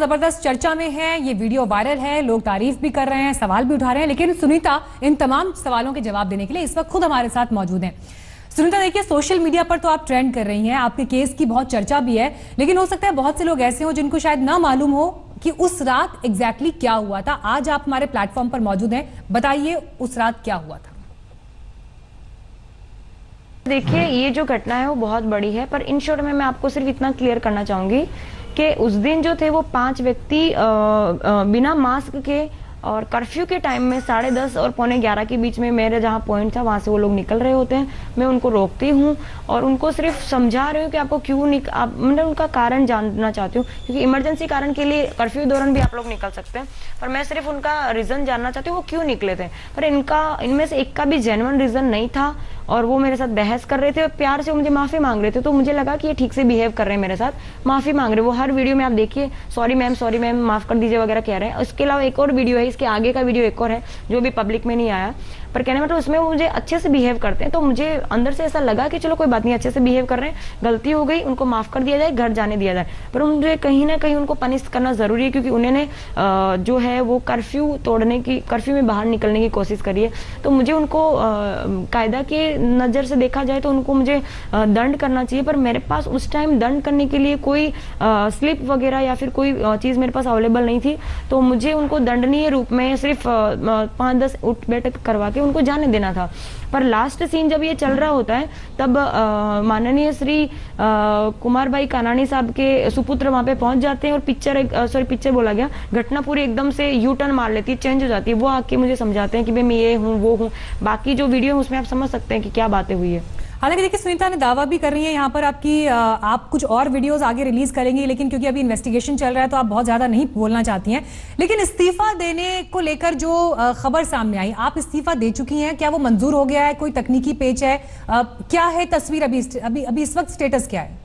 जबरदस्त चर्चा में है, ये वीडियो वायरल है, लोग तारीफ भी कर रहे हैं, सवाल भी उठा रहे हैं, लेकिन सुनीता इन तमाम सवालों के जवाब देने के लिए इस वक्त खुद हमारे साथ मौजूद हैं। सुनीता, देखिए, सोशल मीडिया पर तो आप ट्रेंड कर रही हैं, आपके केस की बहुत चर्चा भी है, लेकिन हो सकता है बहुत से लोग ऐसे हो जिनको शायद ना मालूम हो कि उस रात एग्जैक्टली क्या हुआ था। आज आप हमारे प्लेटफॉर्म पर मौजूद हैं, बताइए उस रात क्या हुआ था। देखिए, ये जो घटना है वो बहुत बड़ी है, पर इन शॉर्ट में मैं आपको सिर्फ इतना क्लियर करना चाहूंगी कि उस दिन जो थे वो 5 व्यक्ति बिना मास्क के और कर्फ्यू के टाइम में 10:30 और 11:15 के बीच में मेरा जहाँ पॉइंट था वहाँ से वो लोग निकल रहे होते हैं। मैं उनको रोकती हूँ और उनको सिर्फ समझा रही हूँ कि आपको क्यों मतलब उनका कारण जानना चाहती हूँ, क्योंकि इमरजेंसी कारण के लिए कर्फ्यू दौरान भी आप लोग निकल सकते हैं, पर मैं सिर्फ उनका रीज़न जानना चाहती हूँ वो क्यों निकले थे। पर इनमें से एक का भी जेन्युइन रीज़न नहीं था और वो मेरे साथ बहस कर रहे थे और प्यार से वो मुझे माफ़ी मांग रहे थे, तो मुझे लगा कि ये ठीक से बिहेव कर रहे हैं मेरे साथ, माफ़ी मांग रहे हैं। वो हर वीडियो में आप देखिए सॉरी मैम माफ़ कर दीजिए वगैरह कह रहे हैं। उसके अलावा एक और वीडियो है, इसके आगे का वीडियो एक और है जो भी पब्लिक में नहीं आया, पर कहने मतलब उसमें वो मुझे अच्छे से बिहेव करते हैं, तो मुझे अंदर से ऐसा लगा कि चलो कोई बात नहीं, अच्छे से बिहेव कर रहे हैं, गलती हो गई, उनको माफ़ कर दिया जाए, घर जाने दिया जाए। पर मुझे कहीं ना कहीं उनको पनिश करना ज़रूरी है, क्योंकि उन्होंने जो है वो कर्फ्यू में बाहर निकलने की कोशिश करी है। तो मुझे उनको कायदा के नज़र से देखा जाए तो उनको मुझे दंड करना चाहिए, पर मेरे पास उस टाइम दंड करने के लिए कोई स्लिप वगैरह या फिर कोई चीज़ मेरे पास अवेलेबल नहीं थी, तो मुझे उनको दंडनीय रूप में सिर्फ 5-10 उठ बैठक करवा के उनको जाने देना था। पर लास्ट सीन जब ये चल रहा होता है तब माननीय श्री कुमार भाई कानानी साहब के सुपुत्र वहां पे पहुंच जाते हैं और पिक्चर बोला गया, घटना पूरी एकदम से यू टर्न मार लेती है, चेंज हो जाती है। वो आके मुझे समझाते हैं कि भाई मैं ये हूँ वो हूँ, बाकी जो वीडियो है उसमें आप समझ सकते हैं कि क्या बातें हुई है। हालांकि देखिए, सुनीता ने दावा भी कर रही है यहाँ पर आप कुछ और वीडियोस आगे रिलीज करेंगी, लेकिन क्योंकि अभी इन्वेस्टिगेशन चल रहा है तो आप बहुत ज्यादा नहीं बोलना चाहती हैं। लेकिन इस्तीफा देने को लेकर जो खबर सामने आई, आप इस्तीफा दे चुकी हैं, क्या वो मंजूर हो गया है? कोई तकनीकी पेच है? क्या है तस्वीर अभी इस वक्त स्टेटस क्या है?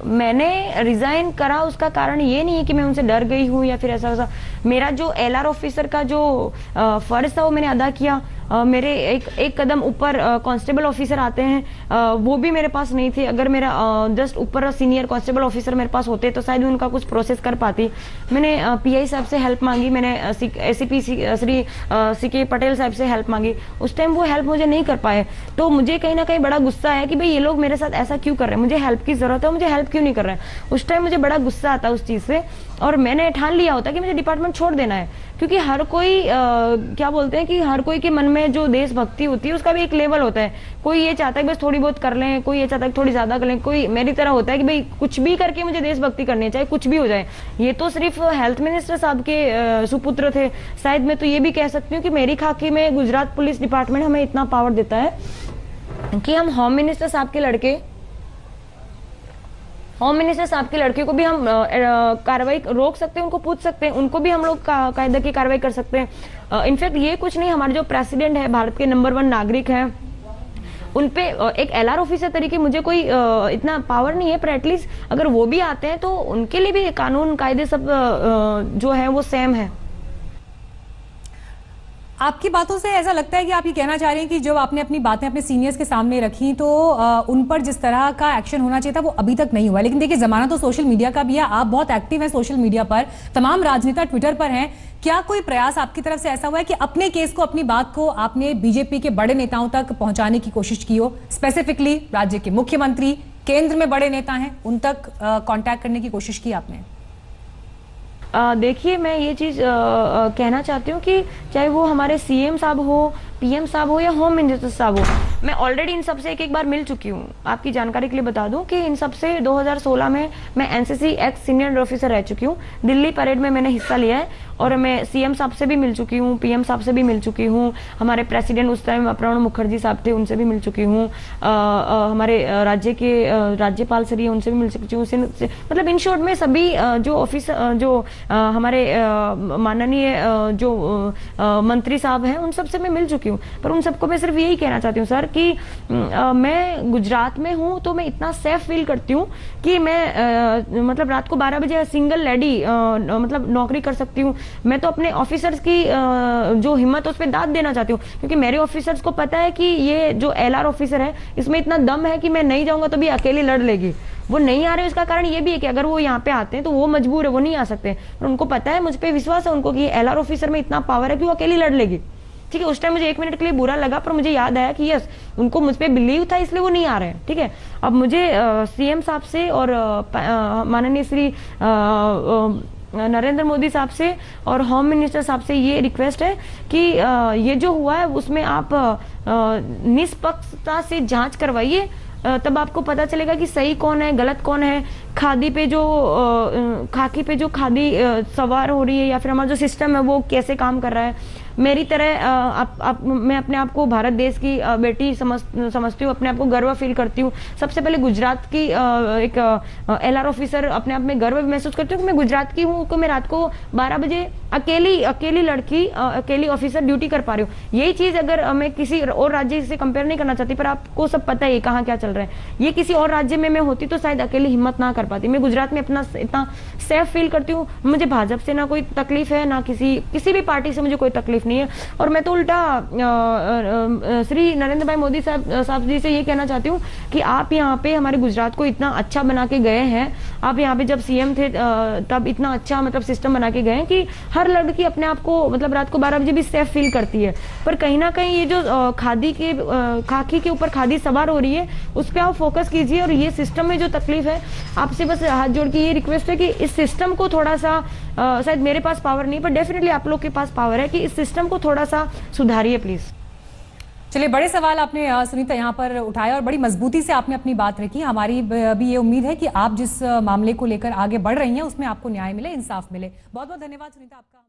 मैंने रिजाइन करा, उसका कारण ये नहीं है कि मैं उनसे डर गई हूँ या फिर ऐसा वैसा। मेरा जो LR ऑफिसर का जो फर्ज था वो मैंने अदा किया। मेरे एक कदम ऊपर कांस्टेबल ऑफिसर आते हैं, वो भी मेरे पास नहीं थे। अगर मेरा जस्ट ऊपर सीनियर कांस्टेबल ऑफिसर मेरे पास होते तो शायद उनका कुछ प्रोसेस कर पाती। मैंने PI साहब से हेल्प मांगी, मैंने ACP श्री CK पटेल साहब से हेल्प मांगी, उस टाइम वो हेल्प मुझे नहीं कर पाए। तो मुझे कहीं ना कहीं बड़ा गुस्सा है कि भाई ये लोग मेरे साथ ऐसा क्यों कर रहे हैं, मुझे हेल्प की जरूरत है, मुझे हेल्प क्यों नहीं कर रहे हैं। उस टाइम मुझे बड़ा गुस्सा आता उस चीज़ से, और मैंने ठान लिया होता कि मुझे डिपार्टमेंट छोड़ देना है, क्योंकि हर कोई क्या बोलते हैं कि हर कोई के मन में जो देशभक्ति होती है उसका भी एक लेवल होता है। कोई ये चाहता है कि बस थोड़ी बहुत कर लें, कोई ये चाहता है कि थोड़ी ज्यादा कर लें, कोई मेरी तरह होता है कि भाई कुछ भी करके मुझे देशभक्ति करनी है, चाहे कुछ भी हो जाए। ये तो सिर्फ हेल्थ मिनिस्टर साहब के सुपुत्र थे, शायद मैं तो ये भी कह सकती हूँ कि मेरी खाकी में गुजरात पुलिस डिपार्टमेंट हमें इतना पावर देता है कि हम होम मिनिस्टर साहब के लड़के को भी हम कार्रवाई रोक सकते हैं, उनको पूछ सकते हैं, उनको भी हम लोग कायदा की कार्रवाई कर सकते हैं। इनफैक्ट ये कुछ नहीं, हमारे जो प्रेसिडेंट है, भारत के नंबर 1 नागरिक हैं, उन पे एक LR ऑफिसर तरीके मुझे कोई इतना पावर नहीं है, पर एटलीस्ट अगर वो भी आते हैं तो उनके लिए भी कानून कायदे सब जो है वो सेम है। आपकी बातों से ऐसा लगता है कि आप ये कहना चाह रहे हैं कि जब आपने अपनी बातें अपने सीनियर्स के सामने रखी तो उन पर जिस तरह का एक्शन होना चाहिए था वो अभी तक नहीं हुआ। लेकिन देखिए, जमाना तो सोशल मीडिया का भी है, आप बहुत एक्टिव हैं सोशल मीडिया पर, तमाम राजनेता ट्विटर पर हैं। क्या कोई प्रयास आपकी तरफ से ऐसा हुआ है कि अपने केस को, अपनी बात को आपने BJP के बड़े नेताओं तक पहुंचाने की कोशिश की हो? स्पेसिफिकली राज्य के मुख्यमंत्री, केंद्र में बड़े नेता हैं, उन तक कॉन्टैक्ट करने की कोशिश की आपने? देखिए, मैं ये चीज़ कहना चाहती हूँ कि चाहे वो हमारे CM साहब हो, PM साहब हो या होम मिनिस्टर साहब हो, मैं ऑलरेडी इन सबसे एक बार मिल चुकी हूँ। आपकी जानकारी के लिए बता दूं कि इन सबसे 2016 में मैं NCC एक्स सीनियर ऑफिसर रह चुकी हूँ, दिल्ली परेड में मैंने हिस्सा लिया है, और मैं CM साहब से भी मिल चुकी हूँ, PM साहब से भी मिल चुकी हूँ, हमारे प्रेसिडेंट उस टाइम प्रणब मुखर्जी साहब थे, उनसे भी मिल चुकी हूँ, हमारे राज्य के राज्यपाल श्री उनसे भी मिल चुकी हूँ। मतलब इन शॉर्ट में सभी जो ऑफिसर जो हमारे माननीय जो मंत्री साहब हैं उन सबसे मैं मिल चुकी हूँ। पर उन सबको मैं सिर्फ यही कहना चाहती हूँ सर कि मैं गुजरात में हूँ तो मैं इतना सेफ फील करती हूँ कि मैं मतलब रात को 12 बजे सिंगल लेडी मतलब नौकरी कर सकती हूँ। मैं तो अपने ऑफिसर्स की जो हिम्मत है उस पर दाद देना चाहती हूँ, क्योंकि मेरे ऑफिसर्स को पता है कि ये जो LR ऑफिसर है इसमें इतना दम है कि मैं नहीं जाऊँगा तो भी अकेली लड़ लेगी। वो नहीं आ रहे हैं, उसका कारण ये भी है कि अगर वो यहाँ पे आते हैं तो वो मजबूर है, वो नहीं आ सकते, पर उनको पता है, मुझ पर विश्वास है उनको कि एलआर ऑफिसर में इतना पावर है कि वो अकेली लड़ लेगी। ठीक है, उस टाइम मुझे 1 मिनट के लिए बुरा लगा, पर मुझे याद आया कि यस, उनको मुझ पे बिलीव था, इसलिए वो नहीं आ रहे हैं। ठीक है, अब मुझे सीएम साहब से और माननीय श्री नरेंद्र मोदी साहब से और होम मिनिस्टर साहब से ये रिक्वेस्ट है कि ये जो हुआ है उसमें आप निष्पक्षता से जांच करवाइए, तब आपको पता चलेगा कि सही कौन है, गलत कौन है। खादी पे जो खाकी पे जो खादी सवार हो रही है, या फिर हमारा जो सिस्टम है वो कैसे काम कर रहा है। मेरी तरह मैं अपने आप को भारत देश की बेटी समझती हूँ, अपने आप को गर्व फील करती हूँ। सबसे पहले गुजरात की एक एलआर ऑफिसर अपने आप में गर्व महसूस करती हूँ कि मैं गुजरात की हूँ, कि मैं रात को 12 बजे अकेली लड़की, अकेली ऑफिसर ड्यूटी कर पा रही हूँ। यही चीज अगर मैं किसी और राज्य से कंपेयर नहीं करना चाहती, पर आपको सब पता है कहाँ क्या चल रहा है। ये किसी और राज्य में मैं होती तो शायद अकेली हिम्मत ना कर पाती। मैं गुजरात में अपना इतना सेफ फील करती हूँ, मुझे भाजपा से ना कोई तकलीफ है, ना किसी भी पार्टी से मुझे कोई तकलीफ नहीं है। और मैं तो उल्टा श्री नरेंद्र भाई मोदी साहब जी से ये कहना चाहती हूँ कि आप यहाँ पे हमारे गुजरात को इतना अच्छा बना के गए हैं। आप यहाँ पे जब सीएम थे तब इतना अच्छा मतलब सिस्टम बना के गए हैं कि हर लड़की अपने आप को मतलब रात को 12 बजे भी सेफ फील करती है। पर कहीं ना कहीं ये जो खाकी के ऊपर खादी सवार हो रही है, उस पर आप फोकस कीजिए। और ये सिस्टम में जो तकलीफ है, आपसे बस हाथ जोड़ के ये रिक्वेस्ट है कि इस सिस्टम को थोड़ा सा, शायद मेरे पास पावर नहीं, पर डेफिनेटली आप लोग के पास पावर है कि इस सिस्टम को थोड़ा सा सुधारिए प्लीज। चलिए, बड़े सवाल आपने सुनीता यहाँ पर उठाया और बड़ी मजबूती से आपने अपनी बात रखी। हमारी भी ये उम्मीद है कि आप जिस मामले को लेकर आगे बढ़ रही हैं उसमें आपको न्याय मिले, इंसाफ मिले। बहुत बहुत धन्यवाद सुनीता आपका।